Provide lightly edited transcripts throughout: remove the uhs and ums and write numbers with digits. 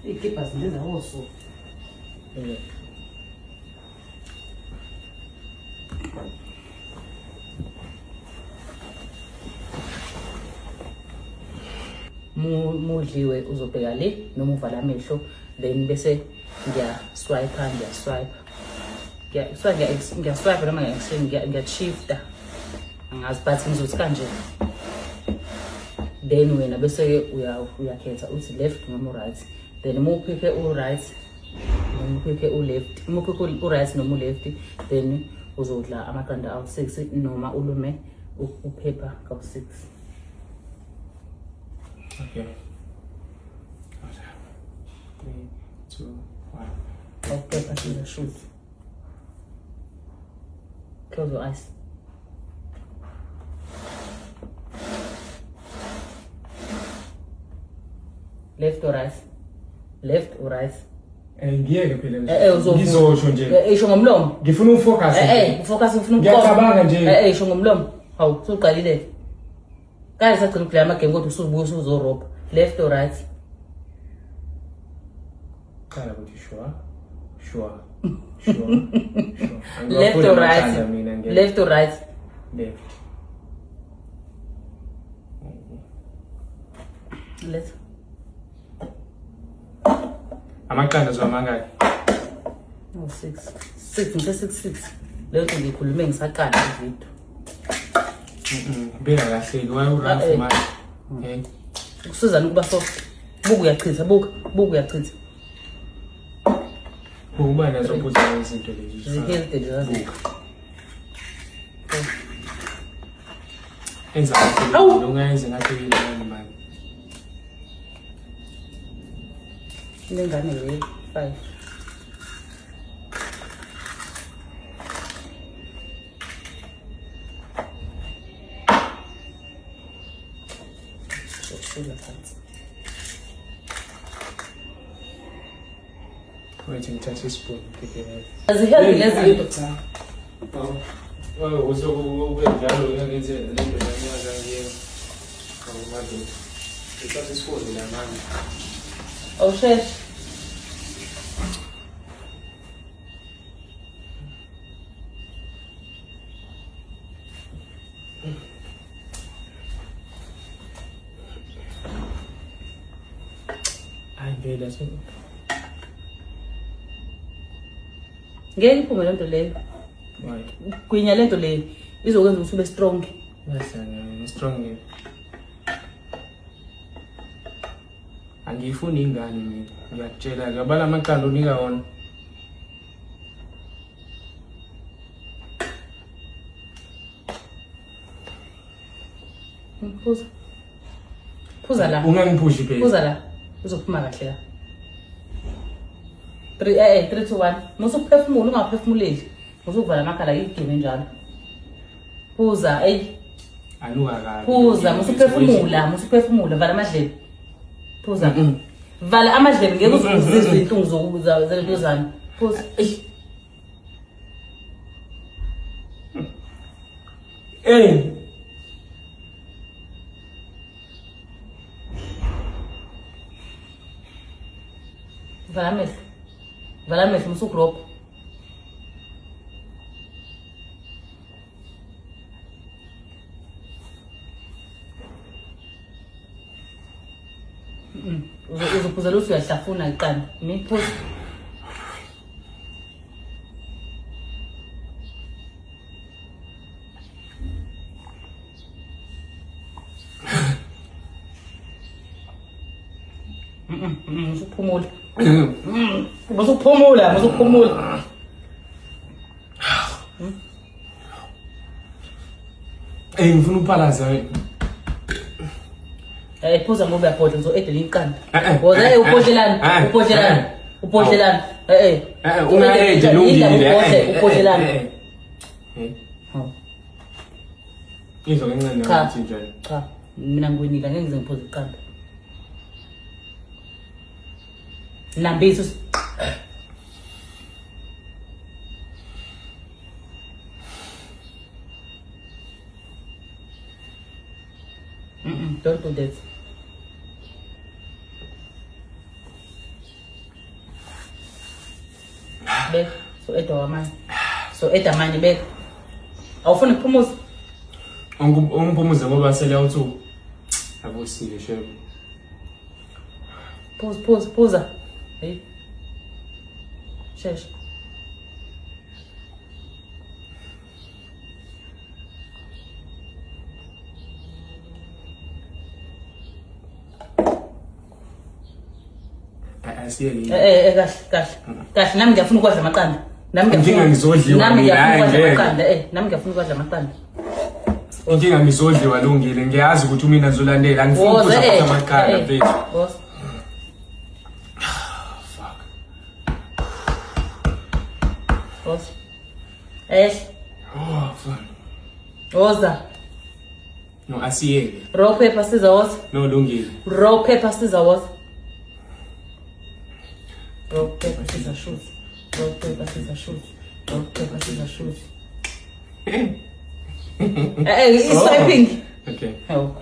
Ikipa zindenza oso. Mudliwe uzobheka le noma uvala amehlo then bese ngiya swipe noma ngiya-shifta angazi but ngizothi kanje then wena bese uyakhetha uthi left noma right then uma uphike u-right noma uphike u-left uma uphike u-right noma u-left then uzodla amaqanda awu-6 noma ulume uphepha kawu-6. Okay. 3, 2, 1. Okay, to the shoot. Close your eyes. Left or right? Left or right? Ngiyeke phela ngizosho nje. Isho ngomlomo. Ngifuna ufocus. Focus ufuna ngiyacabanga nje. Isho ngomlomo. Hawu, suqalile. Kaya sagcina ukuplay ama-game kodwa usubuya usuzorobha. Left or right? Qala ukuthi sure. Left or right? Left or right? Left. Left. Amaqanda zwamangaki? 6 ngise 6. Leyo nto ngikhulume ngisaqala ivideo. Beka kahle why urun manje. Okay. Kusizana ukuba soft. Buku uyachitha, buku uyachitha. Uma nazobuza izinto lezi. Zihealthy nje. Enza kahle ungayenza ngathi yini manje. Lengane le 5. Wait, ngithatha ispoon ngibheke. Azihealthy lezi zinto. Usenjalo ngiyenzela lento ngiyaza ngiyenza. Awumali. Ngithatha ispoon la manje. Awushesh. Vela so. Ngeke iphume lento leyo. Right. Kwinya lento leyo izokwenza ukuthi ube strong. Yes, strong. Angifuni ingane mina. Ngiyakutshela ngiyabala amaqanda unika wona. Phuza la. Ungangiphushi phela. Phuza la. Uzophuma kahle la. 3 2 1. Musuphefumula ungaphefumuleli. Musukuvala amakhala igime njalo. Phuza Anuka kabi. Phuza musuphefumula vala amadlebe. Phuza. Vala amadlebe ngeke uzizwe izinhlungu zokuza zelentozana. Phuza. Vala amehlo musukurobha. Uzophuza lo uyahlafuna iqanda. Phuza. Musuphumula. Musuphumula. Ngifuna uphalaza wena. Phuza ngoba uyabhodla ngizo-edela iqanda. Ngoba uphodlelana. Ungayenje lungile. Uphodlelana. Izolo encane ukuthi njani. Cha, mina ngiwinile ngeke ngize ngiphuze iqanda. Nambisi. Don't do that. beka. So eda wamanye. So eda manje beka. Awufuna ukuphumuza? Ungiphumuze ngoba sele awuthu. Abusile shebo. Phuza. Hey. Shesha. Asiyeli. Kahle nami ngiyafuna ukwadla amaqanda. Inkinga ngizodliwa Nami ngiyafuna ukwadla amaqanda. Inkinga ngizodliwa lungile ngiyazi ukuthi mina ngizolandela angifuni ukudla futhi amaqanda mfethu. Boss. Fuck. Boss. Oh fuck. Oza. No asiyeli. Rock paper scissors woza. No lungile. Rock paper scissors woza. Rock paper scissors shoot. Rock paper scissors shoot. Rock paper scissors shoot. It's swiping. Okay. Oh.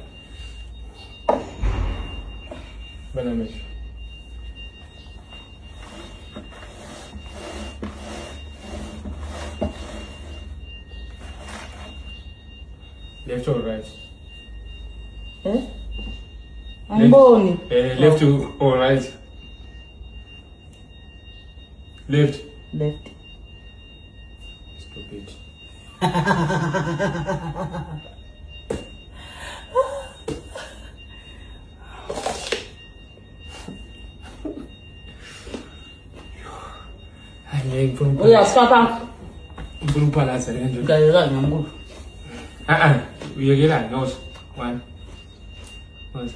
Banana. Left or right? Angiboni. Left or right? Left. Left. Stupid. Uyasipha. Ngifuna ukuphalasa le nto. Ngayizana ngomkhulu. Uyekelani no. 1. What?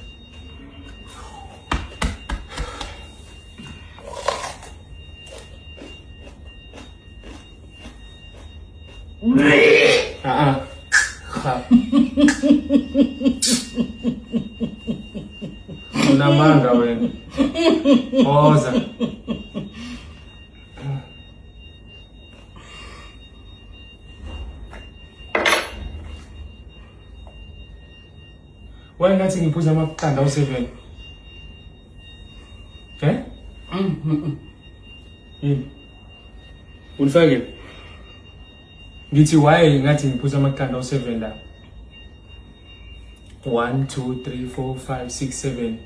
Unamanga wena. Oza. Why ngathi ngiphuza amaqanda u7? Yini? Ulifake? Ngithi why ngathi ngiphuza amaqanda u7 la? 1 2 3 4 5 6 7